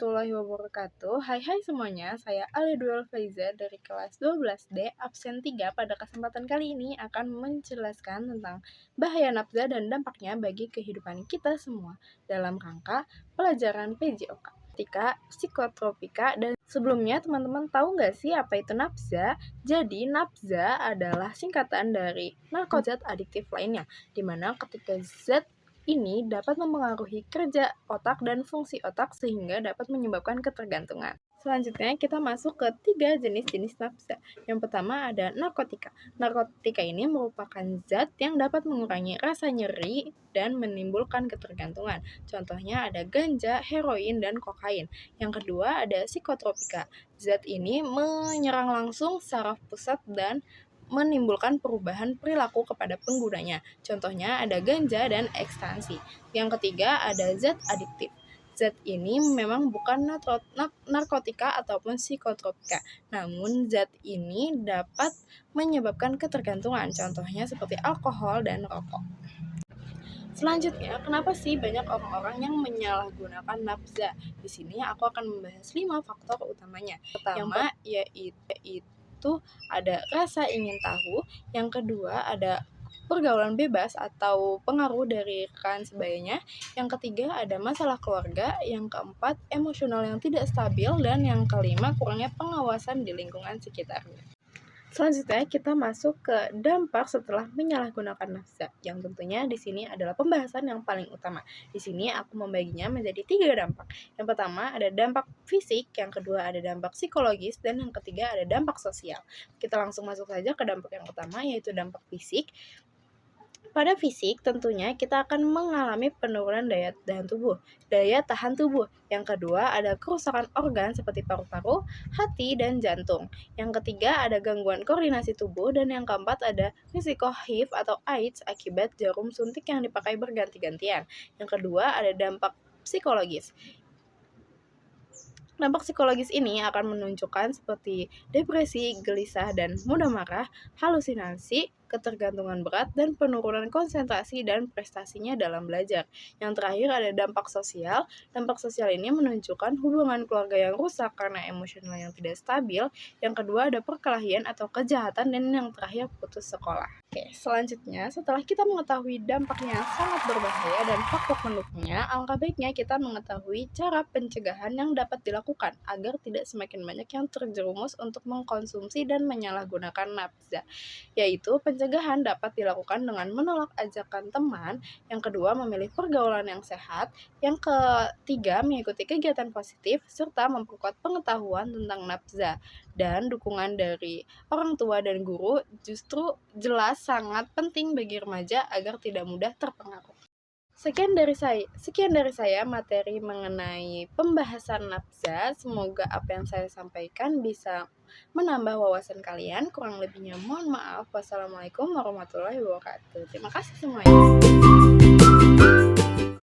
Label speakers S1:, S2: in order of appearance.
S1: warahmatullahi wabarakatuh. Hai semuanya, saya Alia Faiza dari kelas 12D absen 3. Pada kesempatan kali ini akan menjelaskan tentang bahaya nafza dan dampaknya bagi kehidupan kita semua dalam rangka pelajaran PJOK. Psikotropika, dan sebelumnya teman-teman tahu nggak sih apa itu nafza? Jadi nafza adalah singkatan dari narkotik adiktif lainnya, dimana ketika zat ini dapat mempengaruhi kerja otak dan fungsi otak sehingga dapat menyebabkan ketergantungan. Selanjutnya kita masuk ke 3 jenis-jenis nafza. Yang pertama ada narkotika. Narkotika ini merupakan zat yang dapat mengurangi rasa nyeri dan menimbulkan ketergantungan. Contohnya ada ganja, heroin, dan kokain. Yang kedua ada psikotropika. Zat ini menyerang langsung saraf pusat dan menimbulkan perubahan perilaku kepada penggunanya. Contohnya ada ganja dan ekstansi. Yang ketiga ada zat adiktif. Zat ini memang bukan narkotika ataupun psikotropika, namun zat ini dapat menyebabkan ketergantungan, contohnya seperti alkohol dan rokok. Selanjutnya, kenapa sih banyak orang-orang yang menyalahgunakan nafza? Di sini aku akan membahas 5 faktor utamanya. Pertama, yaitu ada rasa ingin tahu. Yang kedua, ada pergaulan bebas atau pengaruh dari rekan sebayanya. Yang ketiga, ada masalah keluarga. Yang keempat, emosional yang tidak stabil. Dan yang kelima, kurangnya pengawasan di lingkungan sekitarnya. Selanjutnya kita masuk ke dampak setelah menyalahgunakan nafza, yang tentunya di sini adalah pembahasan yang paling utama. Di sini aku membaginya menjadi 3 dampak. Yang pertama ada dampak fisik, yang kedua ada dampak psikologis, dan yang ketiga ada dampak sosial. Kita langsung masuk saja ke dampak yang utama, yaitu dampak fisik. Pada fisik, tentunya kita akan mengalami penurunan daya tahan tubuh. Yang kedua, ada kerusakan organ seperti paru-paru, hati, dan jantung. Yang ketiga, ada gangguan koordinasi tubuh. Dan yang keempat, ada risiko HIV atau AIDS akibat jarum suntik yang dipakai berganti-gantian. Yang kedua, ada dampak psikologis. Dampak psikologis ini akan menunjukkan seperti depresi, gelisah, dan mudah marah, halusinasi, ketergantungan berat, dan penurunan konsentrasi dan prestasinya dalam belajar. Yang terakhir ada dampak sosial. Dampak sosial ini menunjukkan hubungan keluarga yang rusak karena emosional yang tidak stabil. Yang kedua ada perkelahian atau kejahatan, dan yang terakhir putus sekolah. Oke, selanjutnya setelah kita mengetahui dampaknya yang sangat berbahaya dan faktor pendukungnya, alangkah baiknya kita mengetahui cara pencegahan yang dapat dilakukan agar tidak semakin banyak yang terjerumus untuk mengkonsumsi dan menyalahgunakan nafza, yaitu pencegahan dapat dilakukan dengan menolak ajakan teman, yang kedua memilih pergaulan yang sehat, yang ketiga mengikuti kegiatan positif, serta memperkuat pengetahuan tentang nafza. Dan dukungan dari orang tua dan guru justru jelas sangat penting bagi remaja agar tidak mudah terpengaruh. Sekian dari saya materi mengenai pembahasan nafza. Semoga apa yang saya sampaikan bisa menambah wawasan kalian. Kurang lebihnya mohon maaf. Wassalamualaikum warahmatullahi wabarakatuh. Terima kasih semuanya.